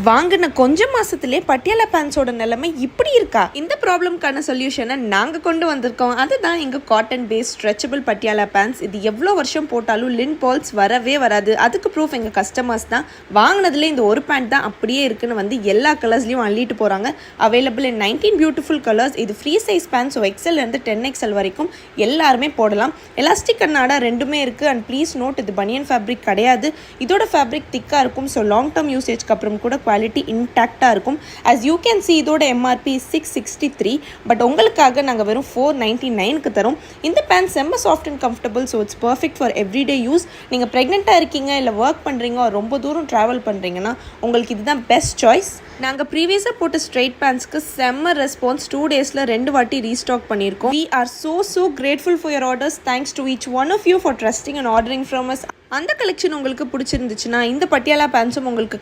வாங்கின கொஞ்சம் மாசத்திலே பட்டியாலா பேண்ட்ஸோட நிலைமை இப்படி இருக்கா? இந்த ப்ராப்ளம்க்கான சொல்யூஷனை நாங்க கொண்டு வந்திருக்கோம். அதுதான் எங்க cotton based stretchable Patiala pants. இது எவ்வளோ வருஷம் போட்டாலும் லின் பால்ஸ் வரவே வராது. அதுக்கு ப்ரூஃப் எங்க கஸ்டமர்ஸ் தான். வாங்கினதுல இந்த ஒரு பேண்ட் தான் அப்படியே இருக்குன்னு வந்து எல்லா கலர்ஸ்லயும் அள்ளிட்டு போறாங்க. Available in 19 beautiful colours. இது free size pant. So XL இருந்து 10XL வரைக்கும் எல்லாருமே போடலாம். எலாஸ்டிக் அண்ணாடா ரெண்டுமே இருக்கு. அண்ட் ப்ளீஸ் நோட், இது பனியன் ஃபேப்ரிக் கிடையாது. இதோட ஃபேப்ரிக் திக்காக இருக்கும். ஸோ லாங் டேர்ம் யூசேஜ்க்கு அப்புறம் கூட குவாலிட்டி இன்டாக்டாக இருக்கும். as you can see இதோட எம்ஆர்பி 663. பட் உங்களுக்காக நாங்கள் வெறும் 499க்கு தரோம். இந்த பேண்ட் செம்ம soft and comfortable. So it's perfect for everyday use. நீங்கள் ப்ரெக்னெண்ட்டாக இருக்கீங்க, இல்லை ஒர்க் பண்ணுறீங்க, ரொம்ப தூரம் ட்ராவல் பண்ணுறீங்கன்னா உங்களுக்கு இதுதான் பெஸ்ட் சாய்ஸ். நாங்கள் ப்ரீவியஸாக போட்ட ஸ்ட்ரெயிட் பேண்ட்ஸ்க்கு செம்ம ரெஸ்பான்ஸ். 2 daysல 2 வாட்டி ரீஸ்டாக் பண்ணியிருக்கோம். we are so grateful for your orders. thanks to each one of you for trusting and ordering from us. அந்த கலெக்ஷன் உங்களுக்கு பிடிச்சிருந்துச்சுன்னா இந்த பட்டியாலா பேண்ட்ஸும் உங்களுக்கு